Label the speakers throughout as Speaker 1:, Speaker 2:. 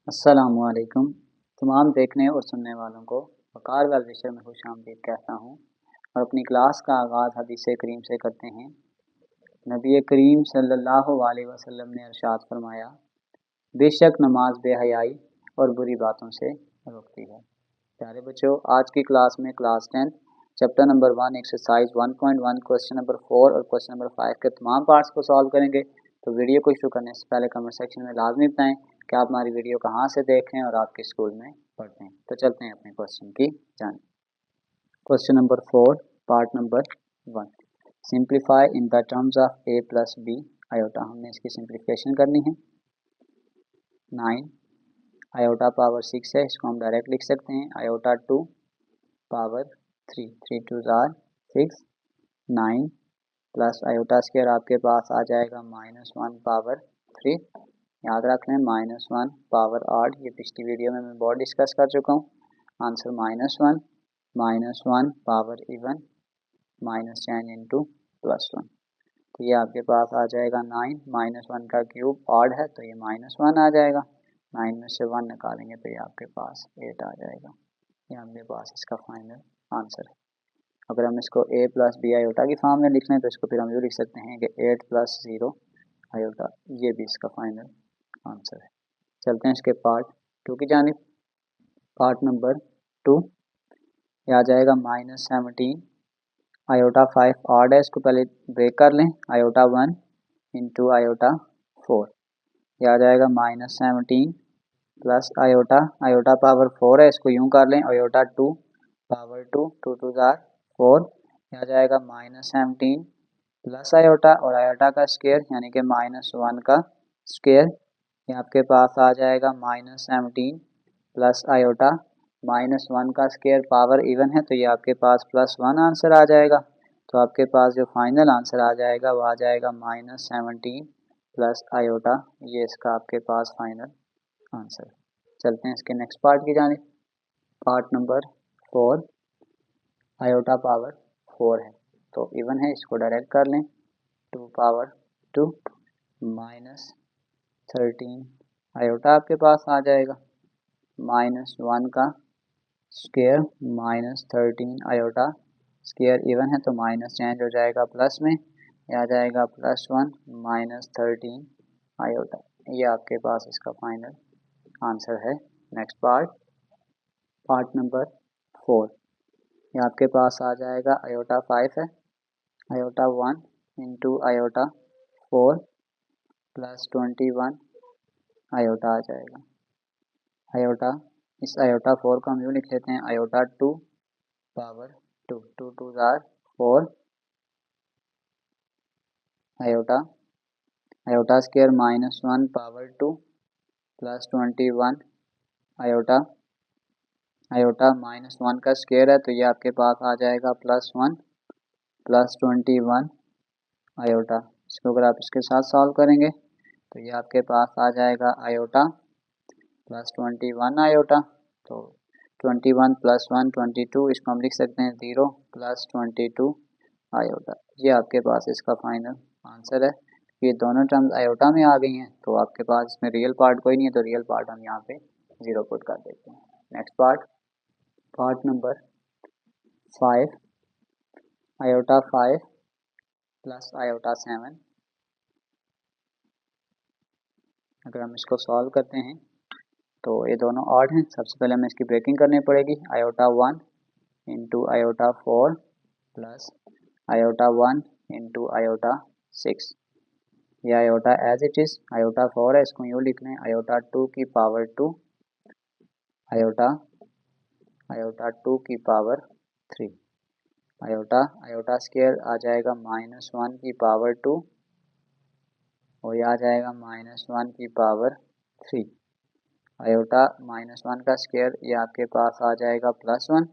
Speaker 1: अस्सलामुअलैकुम। तमाम देखने और सुनने वालों को वक़ार वाल विषय में खुशामदीद कहता हूँ और अपनी क्लास का आगाज़ हदीस करीम से करते हैं। नबी करीम सल्लल्लाहु अलैहि वसल्लम ने इरशाद फरमाया, बेशक नमाज बेहयाई और बुरी बातों से रोकती है। प्यारे बच्चों, आज की क्लास में class 10 chapter number 1 exercise 1.1 question number 4 और क्वेश्चन नंबर 5 के तमाम पार्ट्स को सॉल्व करेंगे। तो वीडियो को शुरू करने से पहले कमेंट सेक्शन में लाजमी बताएं कि आप हमारी वीडियो कहाँ से देख रहे हैं और आपके स्कूल में पढ़ते हैं। तो चलते हैं अपने क्वेश्चन की जानिब। Question number 4 part number 1, simplify in the terms of a plus B iota. हमने इसकी सिंप्लीफिकेशन करनी है। 9 आयोटा पावर 6 है, इसको हम डायरेक्ट लिख सकते हैं। Iota 2 power 3, 3 2 6, 9 plus iota square आपके पास आ जाएगा -1 पावर 3। याद रख लें -1 पावर 8, ये पिछली वीडियो में मैं बहुत डिस्कस कर चुका हूँ। Answer -1 power even -10 into +1। तो ये आपके पास आ जाएगा 9, -1 का क्यूब ऑड है तो ये -1 आ जाएगा। 9 में से 1 निकालेंगे तो ये आपके पास 8 आ जाएगा। ये आपके पास इसका फाइनल आंसर है। अगर हम इसको a प्लस बी आयोटा की फॉर्म में लिख लें तो इसको फिर हम यूँ लिख सकते हैं कि 8 प्लस 0 आयोटा, ये भी इसका फाइनल आंसर है। चलते हैं इसके पार्ट 2 की जानिब। पार्ट नंबर 2 ये आ जाएगा -17 आयोटा 5 ऑड है, इसको पहले ब्रेक कर लें। आयोटा 1 इंटू आयोटा 4, ये आ जाएगा -17 प्लस आयोटा, आयोटा पावर 4 है, इसको यूँ कर लें। आयोटा 2 पावर 2, 2 2 4, यह आ जाएगा -17 प्लस आयोटा और आयोटा का स्क्वायर यानी कि -1 का स्क्वायर, ये आपके पास आ जाएगा -17 प्लस आयोटा -1 का स्क्वायर पावर इवन है तो ये आपके पास +1 आंसर आ जाएगा। तो आपके पास जो फाइनल आंसर आ जाएगा वो आ जाएगा -17 प्लस आयोटा, ये इसका आपके पास फाइनल आंसर। चलते हैं इसके नेक्स्ट पार्ट की जानिब। पार्ट नंबर 4 आयोटा पावर 4 है तो इवन है, इसको डायरेक्ट कर लें। 2 पावर 2 -13 आयोटा आपके पास आ जाएगा। -1 का स्क्वायर -13 आयोटा, स्क्वायर इवन है तो माइनस चेंज हो जाएगा प्लस में, यह आ जाएगा +1 -13 आयोटा। ये आपके पास इसका फाइनल आंसर है। नेक्स्ट पार्ट, पार्ट नंबर 4, ये आपके पास आ जाएगा आयोटा 5 है। Iota 1 into iota 4 plus 21 iota आ जाएगा। आयोटा, इस आयोटा 4 को हम यूँ लिख लेते हैं। Iota 2 power 2, 2 2 4 iota, iota square -1 power 2 plus 21 iota, iota -1 का स्क्वायर है तो ये आपके पास आ जाएगा +1 प्लस 21 आयोटा। इसको अगर आप इसके साथ सॉल्व करेंगे तो ये आपके पास आ जाएगा आयोटा प्लस 21 आयोटा। तो 21 + 1 22, इसको हम लिख सकते हैं 0 प्लस 22 आयोटा। ये आपके पास इसका फाइनल आंसर है। ये दोनों टर्म्स आयोटा में आ गई हैं तो आपके पास इसमें रियल पार्ट कोई नहीं है तो रियल पार्ट हम यहाँ पे 0 पुट कर देते हैं। Next part, part number 5 iota 5 plus iota 7। अगर हम इसको सॉल्व करते हैं तो ये दोनों ऑड हैं। सबसे पहले हमें इसकी ब्रेकिंग करनी पड़ेगी। Iota 1 into iota 4 plus iota 1 into iota 6। यह iota as it is iota 4 है, इसको यूँ लिख लें। आयोटा 2 की पावर 2 आयोटा, आयोटा 2 की पावर 3 आयोटा, आयोटा स्क्वायर आ जाएगा -1 की पावर 2 और यह आ जाएगा -1 की पावर 3 आयोटा -1 का स्क्वायर, ये आपके पास आ जाएगा +1,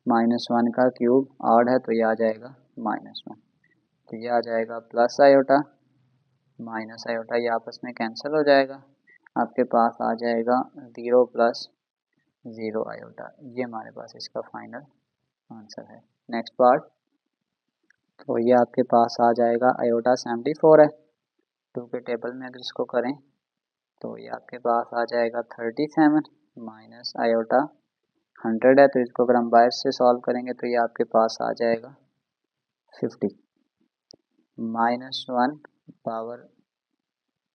Speaker 1: -1 का क्यूब ऑड है तो ये आ जाएगा -1, तो ये आ जाएगा प्लस आयोटा माइनस आयोटा, ये आपस में कैंसिल हो जाएगा। आपके पास आ जाएगा 0 प्लस 0 आयोटा। ये हमारे पास इसका फाइनल आंसर है। नेक्स्ट पार्ट, तो ये आपके पास आ जाएगा आयोटा 74 है। 2 के टेबल में अगर इसको करें तो ये आपके पास आ जाएगा 37 माइनस आयोटा 100 है, तो इसको अगर हम बाहर से सॉल्व करेंगे तो ये आपके पास आ जाएगा 50 माइनस 1 पावर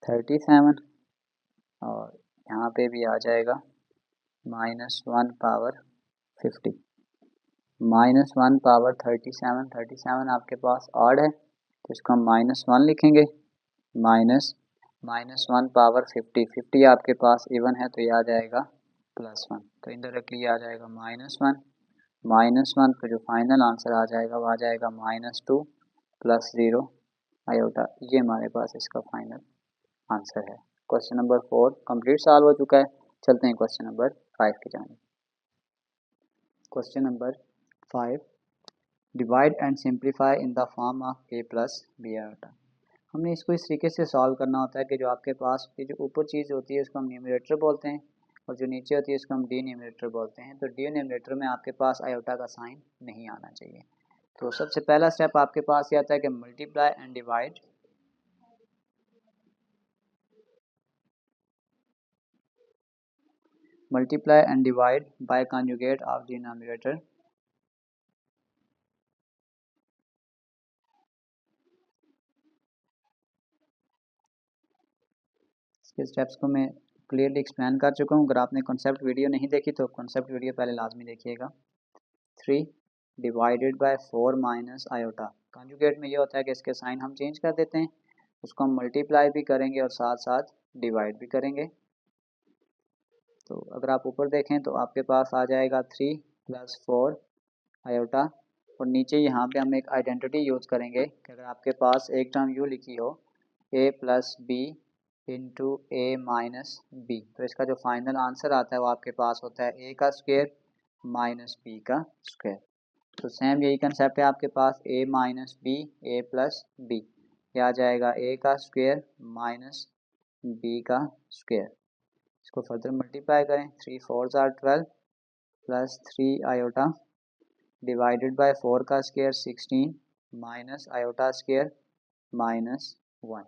Speaker 1: 37 और यहाँ पे भी आ जाएगा -1 पावर 50 -1 पावर 37 आपके पास ऑड है तो इसको हम -1 लिखेंगे -1 पावर 50 आपके पास इवन है तो ये आ जाएगा +1, तो इनडायरेक्टली आ जाएगा -1 तो जो फाइनल आंसर आ जाएगा वो आ जाएगा -2 + 0 आयोटा। ये हमारे पास इसका फाइनल आंसर है। क्वेश्चन नंबर 4 कंप्लीट सॉल्व हो चुका है। चलते हैं क्वेश्चन नंबर 5 की जानिब। Question number 5 divide and simplify in the form of a + b iota. हमने इसको इस तरीके से सॉल्व करना होता है कि जो आपके पास की जो ऊपर चीज़ होती है उसको हम न्यूमरेटर बोलते हैं और जो नीचे होती है उसको हम डिनोमिनेटर बोलते हैं। तो डिनोमिनेटर में आपके पास आयोटा का साइन नहीं आना चाहिए। तो सबसे पहला स्टेप आपके पास ये आता है कि multiply and divide by conjugate of denominator. इसके स्टेप्स को मैं क्लियरली एक्सप्लेन कर चुका हूँ। अगर आपने कॉन्सेप्ट वीडियो नहीं देखी तो कॉन्सेप्ट वीडियो पहले लाजमी देखिएगा। 3 divided by 4 minus iota. Conjugate में ये होता है कि इसके साइन हम चेंज कर देते हैं, उसको हम मल्टीप्लाई भी करेंगे और साथ साथ डिवाइड भी करेंगे। तो अगर आप ऊपर देखें तो आपके पास आ जाएगा 3 + 4 आयोटा और नीचे यहाँ पे हम एक आइडेंटिटी यूज़ करेंगे कि अगर आपके पास एक टर्म यू लिखी हो a + b into a - b, तो इसका जो फाइनल आंसर आता है वो आपके पास होता है a का स्क्वायर माइनस b का स्क्वायर। तो सेम यही कंसेप्ट है आपके पास a - b a + b, यह आ जाएगा a का स्क्वायर माइनस b का स्क्वायर। इसको फर्दर मल्टीप्लाई करें 3 4 = 12 प्लस 3 आयोटा डिवाइडेड बाय 4 का स्क्वायर 16 माइनस आयोटा स्क्वायर -1।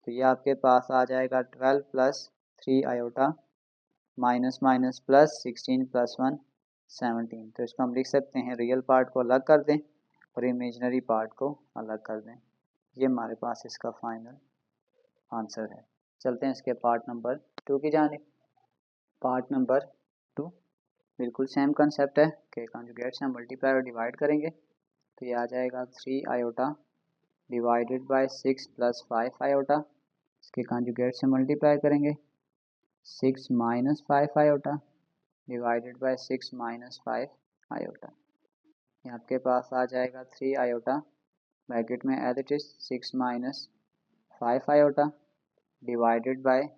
Speaker 1: तो ये आपके पास आ जाएगा 12 + 3 आयोटा माइनस माइनस प्लस 16 + 1 17। तो इसको हम लिख सकते हैं रियल पार्ट को अलग कर दें और इमेजनरी पार्ट को अलग कर दें। ये हमारे पास इसका फाइनल आंसर है। चलते हैं इसके पार्ट नंबर 2 की जानिब। पार्ट नंबर 2 बिल्कुल सेम कंसेप्ट है कि कॉन्जुगेट से हम मल्टीप्लाई और डिवाइड करेंगे। तो ये आ जाएगा 3 आयोटा डिवाइडेड बाय 6 + 5 आयोटा। इसके कॉन्जुगेट से मल्टीप्लाई करेंगे 6 - 5 आयोटा डिवाइडेड बाय 6 - 5 आयोटा। ये आपके पास आ जाएगा 3 आयोटा ब्रैकेट में as it is 6 - 5 iota divided by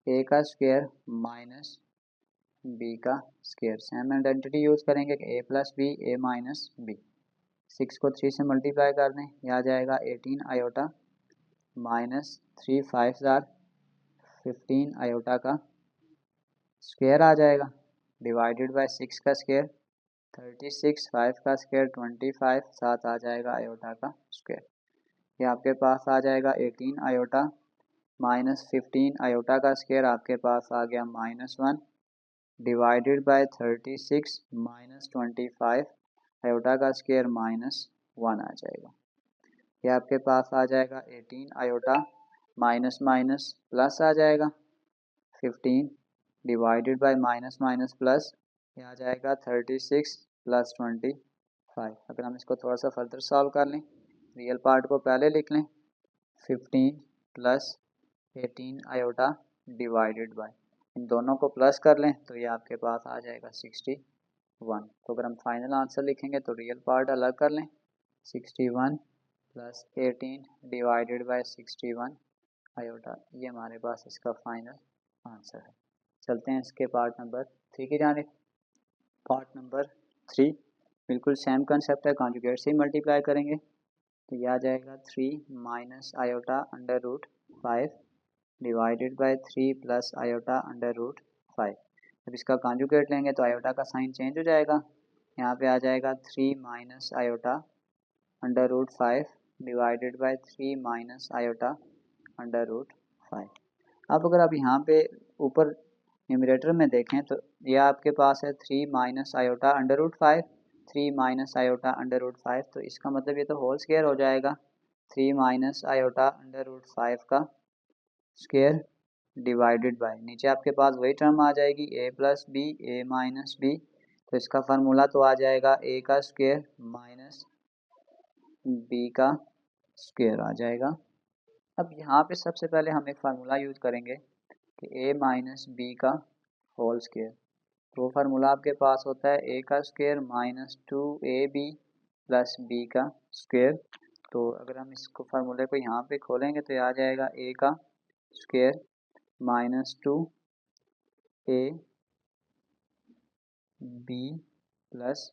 Speaker 1: a का स्क्वायर माइनस b का स्क्वायर। सेम आइडेंटिटी यूज़ करेंगे कि a + b a - b। 6 को 3 से मल्टीप्लाई कर दें, यह आ जाएगा 18 आयोटा माइनस 3 5 * 15 आयोटा का स्क्वायर आ जाएगा डिवाइडेड बाय 6 का स्क्वायर 36 5 का स्क्वायर 25 साथ आ जाएगा आयोटा का स्क्वायर। ये आपके पास आ जाएगा 18 आयोटा माइनस 15 आयोटा का स्क्वायर आपके पास आ गया -1 डिवाइडेड बाय 36 माइनस 25 आयोटा का स्क्वायर -1 आ जाएगा। ये आपके पास आ जाएगा 18 आयोटा माइनस माइनस प्लस आ जाएगा 15 divided by minus minus plus, ये आ जाएगा 36 + 25। अगर हम इसको थोड़ा सा फर्दर सॉल्व कर लें, रियल पार्ट को पहले लिख लें 15 + 18 आयोटा डिवाइडेड बाय, इन दोनों को प्लस कर लें तो ये आपके पास आ जाएगा 61। तो अगर हम फाइनल आंसर लिखेंगे तो रियल पार्ट अलग कर लें 61 + 18 डिवाइडेड बाय 61 आयोटा। ये हमारे पास इसका फाइनल आंसर है। चलते हैं इसके पार्ट नंबर 3 की जानिब। पार्ट नंबर 3 बिल्कुल सेम कंसेप्ट है, कॉन्जुगेट से ही मल्टीप्लाई करेंगे तो यह आ जाएगा 3 minus iota √5 divided bye 3 + iota √5। जब इसका कॉन्जुगेट लेंगे तो आयोटा का साइन चेंज हो जाएगा, यहाँ पे आ जाएगा 3 minus iota √5 divided bye 3 minus iota √5। अब अगर आप यहाँ पे ऊपर न्यूमरेटर में देखें तो यह आपके पास है 3 minus iota under root 5, 3 minus iota under root 5, तो इसका मतलब ये तो होल स्क्वायर हो जाएगा। 3 माइनस आयोटा अंडर रूट 5 का स्क्वायर डिवाइडेड बाय, नीचे आपके पास वही टर्म आ जाएगी a plus B, A minus B, तो इसका फार्मूला तो आ जाएगा a का स्क्वायर माइनस b का स्क्वायर आ जाएगा। अब यहाँ पे सबसे पहले हम एक फार्मूला यूज़ करेंगे कि a माइनस बी का होल स्क्वायर, तो वो फार्मूला आपके पास होता है a का square minus 2ab plus b का स्क्वायर। तो अगर हम इसको फार्मूले को यहाँ पे खोलेंगे तो ये आ जाएगा a का square minus 2ab plus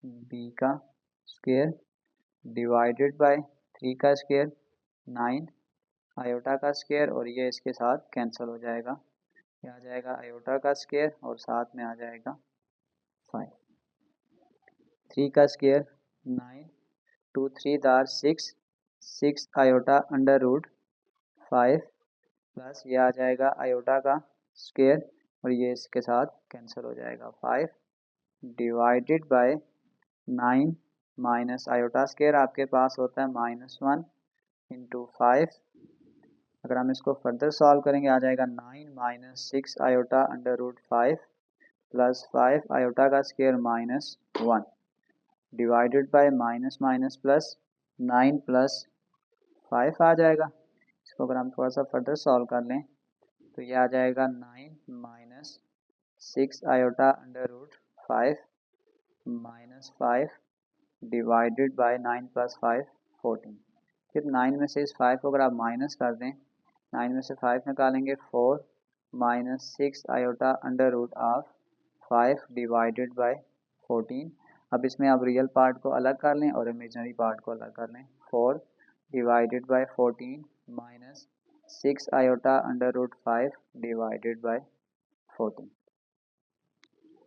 Speaker 1: b का स्क्वायर डिवाइडेड बाय 3 का स्क्वायर 9 आयोटा का स्क्वायर, और ये इसके साथ कैंसिल हो जाएगा, ये आ जाएगा आयोटा का स्क्वायर और साथ में आ जाएगा 5, 3 का स्क्वायर 9, 2 3 दार 6, 6 आयोटा अंडर रूट 5 प्लस ये आ जाएगा आयोटा का स्क्वायर और ये इसके साथ कैंसिल हो जाएगा 5 divided by 9 minus iota square आपके पास होता है -1 इंटू 5। अगर हम इसको फर्दर सॉल्व करेंगे आ जाएगा 9 minus 6 iota under root 5 plus 5 iota का square -1 divided by minus minus plus 9 plus 5 आ जाएगा। इसको अगर हम थोड़ा सा फर्दर सॉल्व कर लें तो ये आ जाएगा 9 minus 6 iota under root 5 minus 5 divided by 9 plus 5 14। फिर 9 में से इस 5 को अगर आप माइनस कर दें, 9 में से 5 निकालेंगे 4 minus 6 iota under root of 5 divided by 14। अब इसमें आप रियल पार्ट को अलग कर लें और इमेजिनरी पार्ट को अलग कर लें। 4 divided by 14 minus 6 iota under root 5 divided by 14।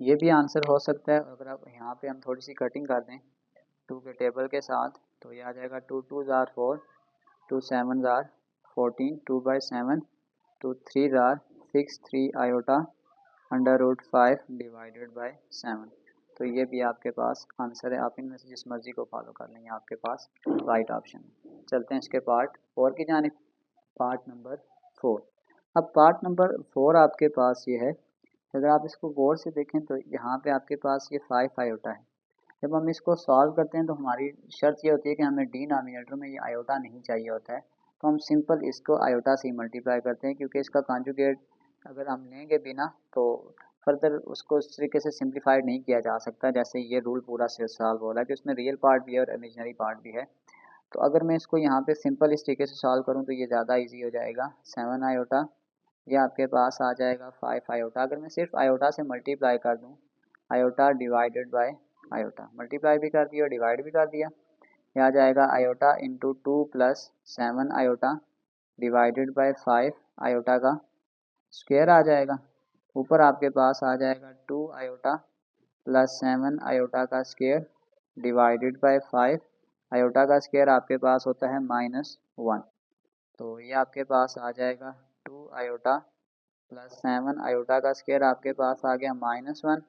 Speaker 1: ये भी आंसर हो सकता है। अगर आप यहाँ पे हम थोड़ी सी कटिंग कर दें 2 के टेबल के साथ तो ये आ जाएगा 2 2 ज़ार 4, 2 7 ज़ार 14, 2 बाई 7, 2 3 ज़ार 6, 3 iota under root 5 divided by 7। तो ये भी आपके पास आंसर है, आप इनमें से जिस मर्ज़ी को फॉलो कर लेंगे आपके पास राइट ऑप्शन। चलते हैं इसके पार्ट 4 की जानिब, पार्ट नंबर 4। अब पार्ट नंबर 4 आपके पास ये है, अगर आप इसको गौर से देखें तो यहाँ पे आपके पास ये 5 आयोटा है। जब हम इसको सॉल्व करते हैं तो हमारी शर्त ये होती है कि हमें डिनोमिनेटर में ये आयोटा नहीं चाहिए होता है, तो हम सिंपल इसको आयोटा से ही मल्टीप्लाई करते हैं, क्योंकि इसका कॉन्जुगेट अगर हम लेंगे बिना तो फर्दर उसको इस तरीके से सिंप्लीफाइड नहीं किया जा सकता, जैसे ये रूल पूरा से सॉल्व हो रहा है कि उसमें रियल पार्ट भी है और इमेजिनरी पार्ट भी है। तो अगर मैं इसको यहाँ पे सिंपल इस तरीके से सॉल्व करूँ तो ये ज़्यादा ईजी हो जाएगा। 7 आयोटा ये आपके पास आ जाएगा 5 आयोटा। अगर मैं सिर्फ आयोटा से मल्टीप्लाई कर दूँ, iota divided bye iota, multiply भी कर दिया और डिवाइड भी कर दिया, यह आ जाएगा iota into 2 plus 7 iota divided bye 5 iota का स्क्वायर आ जाएगा। ऊपर आपके पास आ जाएगा 2 आयोटा प्लस 7 आयोटा का स्क्वायर डिवाइडेड बाय 5 आयोटा का स्क्वायर आपके पास होता है -1। तो ये आपके पास आ जाएगा 2 आयोटा प्लस 7 आयोटा का स्क्वायर आपके पास आ गया -1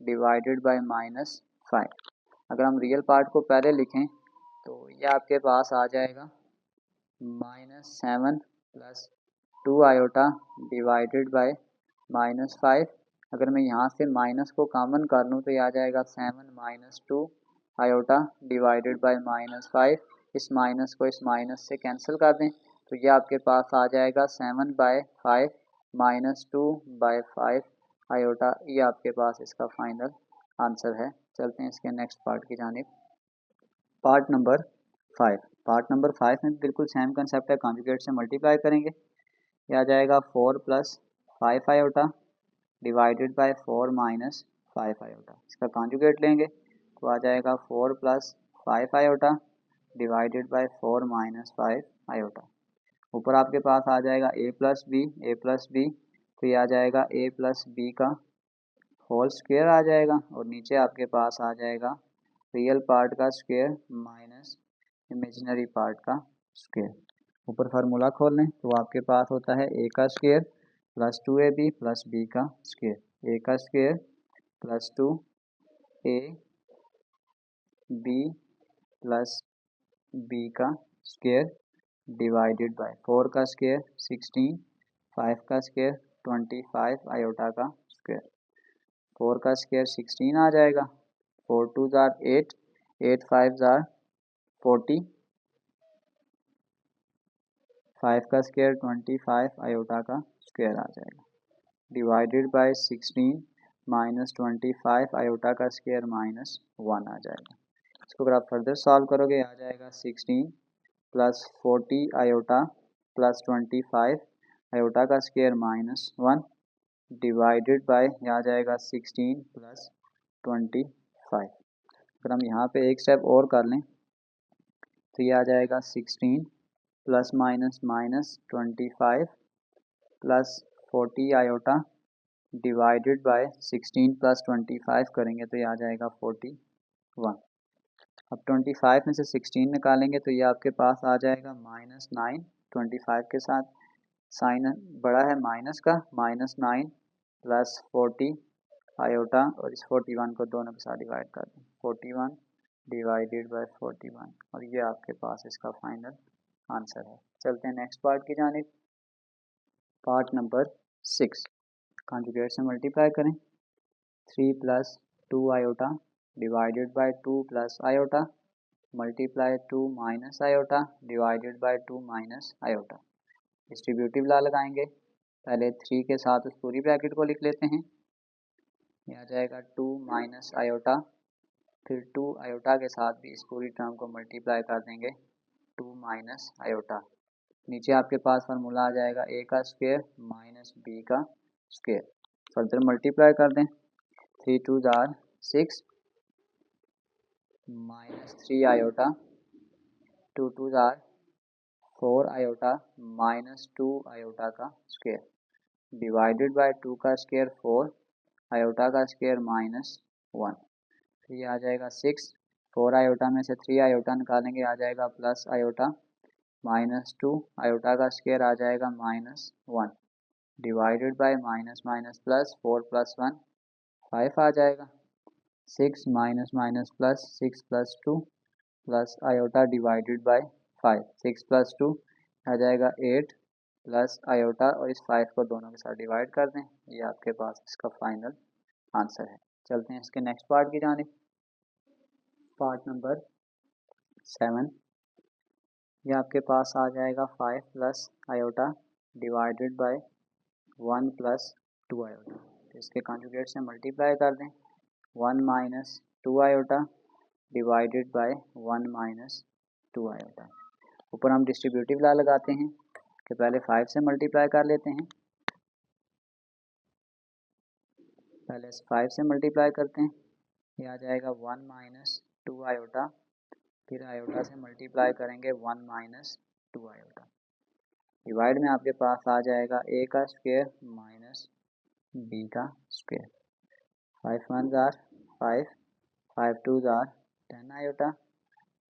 Speaker 1: डिवाइडेड बाय -5। अगर हम रियल पार्ट को पहले लिखें तो ये आपके पास आ जाएगा -7 प्लस 2 आयोटा डिवाइडेड बाय -5। अगर मैं यहाँ से माइनस को कॉमन कर लूँ तो ये आ जाएगा 7 माइनस 2 आयोटा डिवाइडेड बाय -5। इस माइनस को इस माइनस से कैंसिल कर दें तो ये आपके पास आ जाएगा 7/5 माइनस 2/5 आयोटा। ये आपके पास इसका फाइनल आंसर है। चलते हैं इसके नेक्स्ट पार्ट की जानिब, पार्ट नंबर 5। पार्ट नंबर 5 में बिल्कुल सेम कंसेप्ट है, कॉन्जुगेट से मल्टीप्लाई करेंगे, यह आ जाएगा 4 plus 5 iota divided by 4 minus 5 iota. इसका कॉन्जुगेट लेंगे तो आ जाएगा 4 plus 5 iota divided by 4 minus 5 iota. ऊपर आपके पास आ जाएगा a प्लस बी, तो ये आ जाएगा a प्लस बी का होल स्क्वायर आ जाएगा, और नीचे आपके पास आ जाएगा रियल पार्ट का स्क्वायर माइनस इमेजिनरी पार्ट का स्क्वायर। ऊपर फार्मूला खोल लें तो आपके पास होता है ए का square plus 2ab plus B का स्क्वायर। ए का square plus 2ab plus B का स्क्वायर डिवाइडेड बाय 4 का स्क्वायर 16, 5 का स्क्वायर 25 आयोटा का स्क्वायर। 4 का स्क्वायर 16 आ जाएगा, 4 2 जार 8, 8 5 जार 40, 5 का स्क्वायर 25 आयोटा का स्क्वायर आ जाएगा डिवाइडेड बाय 16 माइनस 25 आयोटा का स्क्वायर माइनस 1 आ जाएगा। इसको अगर आप फर्दर सॉल्व करोगे आ जाएगा 16 प्लस 40 आयोटा प्लस 25 आयोटा का स्क्वायर माइनस 1 डिवाइडेड बाय आ जाएगा 16 प्लस 25। अगर हम यहाँ पे एक स्टेप और कर लें तो ये आ जाएगा 16 plus minus minus 25 plus 40 iota divided bye 16 plus 25 करेंगे तो ये आ जाएगा 41। अब 25 में से 16 निकालेंगे तो ये आपके पास आ जाएगा -9। 25 के साथ साइन बड़ा है माइनस का, -9 प्लस 40 आयोटा और इस 41 को दोनों के साथ डिवाइड कर दें, 41 डिवाइडेड बाय 41 और ये आपके पास इसका फाइनल आंसर है। चलते हैं नेक्स्ट पार्ट की जानिब। पार्ट नंबर 6, कॉन्जुगेट से मल्टीप्लाई करें। 3 plus 2 iota divided by 2 plus iota multiply 2 minus iota divided by 2 minus iota. Distributive law लगाएंगे, पहले 3 के साथ उस पूरी ब्रैकेट को लिख लेते हैं, यह आ जाएगा 2 माइनस आयोटा, फिर 2 आयोटा के साथ भी इस पूरी टर्म को मल्टीप्लाई कर देंगे 2 माइनस आयोटा। नीचे आपके पास फार्मूला आ जाएगा ए का स्क्वायर माइनस बी का स्क्वायर। फर्दर मल्टीप्लाई कर दें, 3 2 जार 6 माइनस 3 आयोटा, 2 2 जार 4 आयोटा माइनस 2 आयोटा का स्क्वायर डिवाइडेड बाय 2 का स्क्वायर 4 आयोटा का स्क्वायर माइनस 1। फिर ये आ जाएगा 6, 4 आयोटा में से 3 आयोटा निकालेंगे आ जाएगा प्लस आयोटा माइनस 2 आयोटा का स्क्वायर आ जाएगा minus 1 divided by minus minus plus 4 plus 1 5 आ जाएगा। 6 minus minus plus 6 plus 2 plus iota divided bye 5, 6 plus 2 आ जाएगा 8 प्लस आयोटा और इस 5 को दोनों के साथ डिवाइड कर दें, ये आपके पास इसका फाइनल आंसर है। चलते हैं इसके नेक्स्ट पार्ट की जानिब। पार्ट नंबर 7, ये आपके पास आ जाएगा 5 plus iota divided by 1 plus 2 iota. तो इसके कॉन्जुगेट से मल्टीप्लाई कर दें, 1 minus 2 iota divided by 1 minus 2 iota. ऊपर हम डिस्ट्रीब्यूटिव लॉ लगाते हैं कि पहले 5 से मल्टीप्लाई कर लेते हैं, पहले 5 से मल्टीप्लाई करते हैं, ये आ जाएगा 1 माइनस 2 आयोटा, फिर आयोटा से मल्टीप्लाई करेंगे 1 माइनस 2 आयोटा। डिवाइड में आपके पास आ जाएगा ए का स्क्वायर माइनस बी का square. 5 1 jar 5, 5 2 jar 10 iota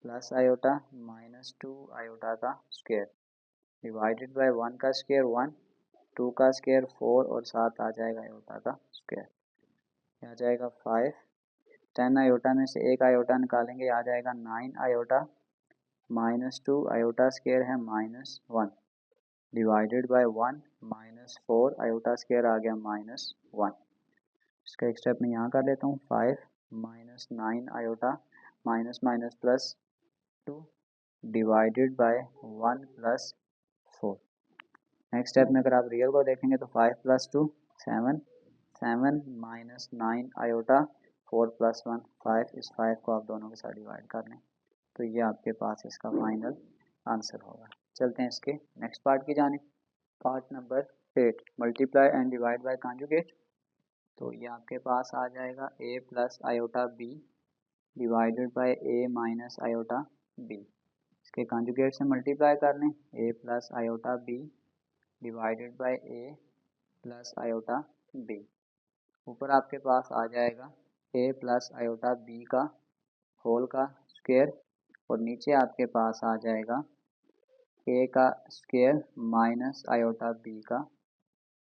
Speaker 1: plus iota minus 2 iota का स्क्वायर डिवाइडेड बाय 1 का स्क्वायर 1, 2 का स्क्वायर 4 और साथ आ जाएगा आयोटा का स्क्वायर। आ जाएगा 5, 10 आयोटा में से एक आयोटा निकालेंगे आ जाएगा 9 आयोटा माइनस 2 आयोटा स्क्वायर है minus 1 divided by 1 minus 4 iota square आ गया माइनस 1। इसका एक स्टेप मैं यहाँ कर लेता हूँ, 5 minus 9 iota minus minus plus 2 divided by 1 plus 4। Next step में अगर आप रियल को देखेंगे तो 5 प्लस 2 7, 7 माइनस 9 आयोटा 4 प्लस 1 5, इस 5 को आप दोनों के साथ डिवाइड कर लें तो ये आपके पास इसका फाइनल आंसर होगा। चलते हैं इसके नेक्स्ट पार्ट की जानिब। Part number 8, multiply and divide by conjugate. तो ये आपके पास आ जाएगा a plus iota b divided by a minus iota b। इसके कॉन्जुगेट से मल्टीप्लाई कर लें, a plus iota b divided by a plus iota b। ऊपर आपके पास आ जाएगा a प्लस आयोटा b का होल का स्क्वायर और नीचे आपके पास आ जाएगा ए का स्क्वायर माइनस आयोटा बी का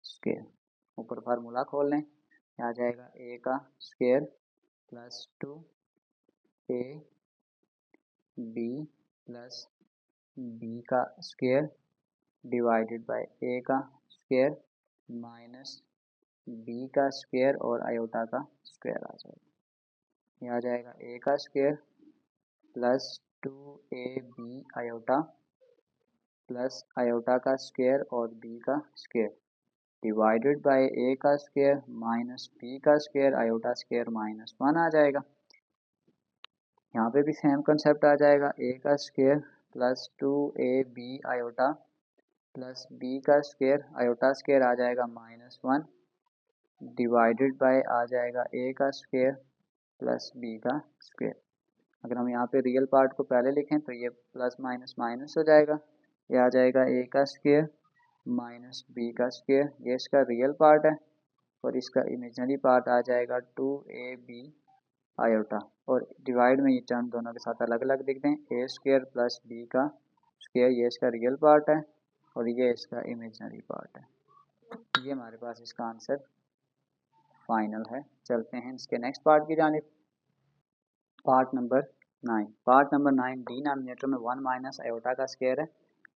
Speaker 1: स्क्वायर। ऊपर फार्मूला खोल लें, आ जाएगा ए का square plus 2 A B plus B का स्क्वायर डिवाइडेड बाय ए का स्क्वायर माइनस बी का स्क्वायर और आयोटा का स्क्वायर आ जाएगा। ये आ जाएगा ए का square plus 2ab iota plus iota का स्क्वायर और बी का स्क्वायर डिवाइडेड बाय ए का स्क्वायर माइनस बी का स्क्वायर आयोटा स्क्वायर माइनस 1 आ जाएगा। यहाँ पे भी सेम कंसेप्ट आ जाएगा, ए का square plus 2ab iota plus B का स्क्वायर आयोटा स्क्वायर आ जाएगा -1 डिवाइडेड बाय आ जाएगा ए का स्क्वायर प्लस बी का स्क्वायर। अगर हम यहाँ पे रियल पार्ट को पहले लिखें तो ये प्लस माइनस माइनस हो जाएगा, ये आ जाएगा ए का स्क्वायर माइनस बी का स्क्वायर, ये इसका रियल पार्ट है और इसका इमेजिनरी पार्ट आ जाएगा 2ab आयोटा और डिवाइड में ये टर्म दोनों के साथ अलग अलग लिख दें, ए स्क्वायर प्लस बी का स्क्वायर ये इसका रियल पार्ट है और ये इसका इमेजिनरी पार्ट है। ये हमारे पास इसका आंसर फाइनल है। चलते हैं इसके नेक्स्ट पार्ट की जानिब, part number 9। Part number 9 denominator में 1 माइनस आयोटा का स्क्वायर है।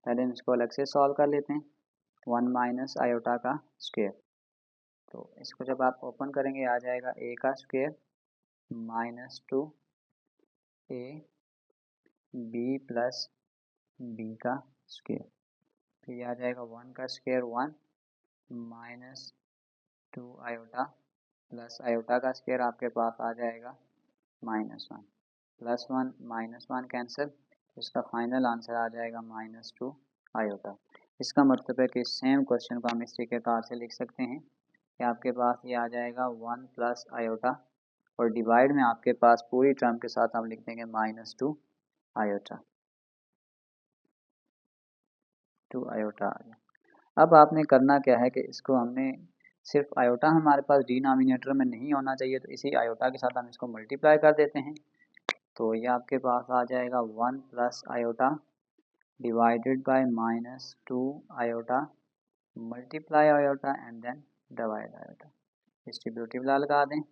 Speaker 1: पहले हम इसको अलग से सॉल्व कर लेते हैं। 1 माइनस आयोटा का स्क्वायर, तो इसको जब आप ओपन करेंगे आ जाएगा ए का square minus 2a B plus B का स्क्वायर, तो ये आ जाएगा 1 का square 1 minus 2 iota plus iota का स्क्वायर आपके पास आ जाएगा -1 प्लस 1 -1 कैंसिल, तो इसका फाइनल आंसर आ जाएगा -2 आयोटा। इसका मतलब है कि सेम क्वेश्चन को हम इस तरीके से लिख सकते हैं कि आपके पास ये आ जाएगा 1 प्लस आयोटा और डिवाइड में आपके पास पूरी टर्म के साथ हम लिख देंगे -2 आयोटा, 2 आयोटा आ गया। अब आपने करना क्या है कि इसको हमने सिर्फ आयोटा हमारे पास डिनोमिनेटर में नहीं होना चाहिए, तो इसी आयोटा के साथ हम इसको मल्टीप्लाई कर देते हैं, तो ये आपके पास आ जाएगा 1 plus iota divided by -2 iota multiply iota and then divide iota. Distributive law लगा दें,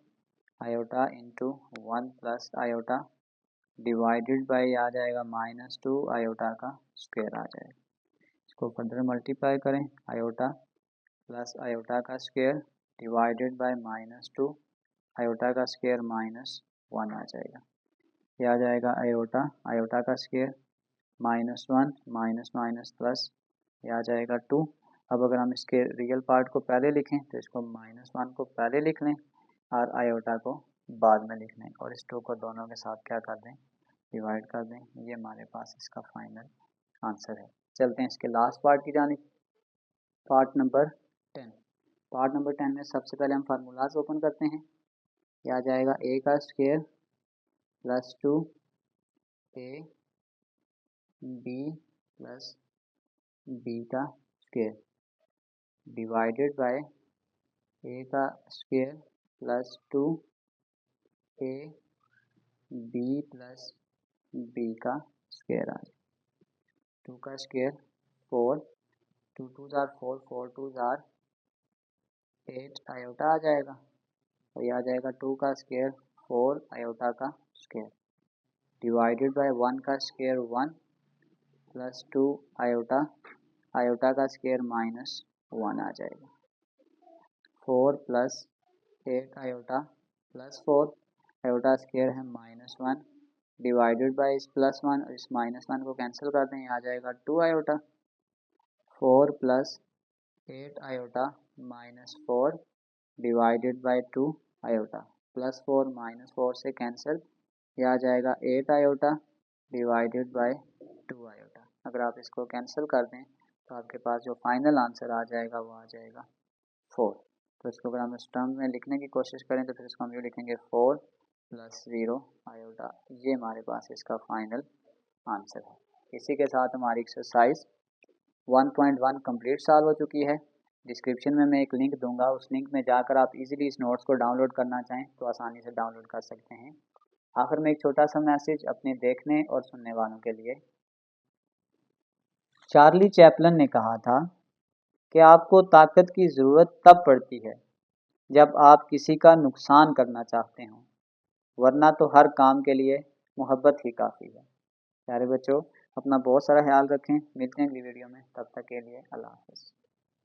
Speaker 1: iota into 1 plus iota divided by आ जाएगा -2 आयोटा का स्क्वायर आ जाएगा। इसको फर्दर मल्टीप्लाई करें, आयोटा प्लस आयोटा का स्क्वायर डिवाइडेड बाय -2 आयोटा का स्क्वायर -1 आ जाएगा। ये आ जाएगा आयोटा आयोटा का स्क्वायर -1 माइनस माइनस प्लस, ये आ जाएगा 2। अब अगर हम इसके रियल पार्ट को पहले लिखें तो इसको -1 को पहले लिख लें और आयोटा को बाद में लिख लें और इस 2 को दोनों के साथ क्या कर दें, डिवाइड कर दें। ये हमारे पास इसका फाइनल आंसर है। चलते हैं इसके लास्ट पार्ट की जानिब, पार्ट नंबर 10। पार्ट नंबर 10 में सबसे पहले हम फार्मूलाज ओपन करते हैं। यह आ जाएगा ए का square plus 2a B plus B का स्क्वायर डिवाइडेड बाय ए का square plus 2a B plus B का स्क्वायर आ जाए, 2 का स्क्वायर 4, 2 2 जार 4, 4 2 जार 8 आयोटा आ जाएगा और यह आ जाएगा 2 का स्क्वायर 4 आयोटा का स्क्वायर डिवाइडेड बाय 1 का स्क्वायर 1 प्लस 2 आयोटा आयोटा का स्क्वायर -1 आ जाएगा। 4 plus 8 iota plus 4 iota square है -1 डिवाइडेड बाय इस +1 और इस -1 को कैंसिल कर दें, आ जाएगा 2 iota. 4 plus 8 iota -4 divided by 2 iota, +4 -4 से कैंसिल, यह आ जाएगा 8 आयोटा डिवाइडेड बाय 2 आयोटा। अगर आप इसको कैंसिल कर दें तो आपके पास जो फाइनल आंसर आ जाएगा वो आ जाएगा 4। तो इसको अगर हम इस टर्म में लिखने की कोशिश करें तो फिर इसको हम ये लिखेंगे 4 प्लस 0 आयोटा, ये हमारे पास इसका फाइनल आंसर है। इसी के साथ हमारी एक्सरसाइज 1.1 कंप्लीट सॉल्व हो चुकी है। डिस्क्रिप्शन में मैं एक लिंक दूंगा, उस लिंक में जाकर आप इजीली इस नोट्स को डाउनलोड करना चाहें तो आसानी से डाउनलोड कर सकते हैं। आखिर में एक छोटा सा मैसेज अपने देखने और सुनने वालों के लिए, चार्ली चैपलन ने कहा था कि आपको ताकत की ज़रूरत तब पड़ती है जब आप किसी का नुकसान करना चाहते हो, वरना तो हर काम के लिए मोहब्बत ही काफ़ी है। प्यारे बच्चों, अपना बहुत सारा ख्याल रखें। मिलते हैं अगली वीडियो में, तब तक के लिए अल्लाह हाफ़िज़।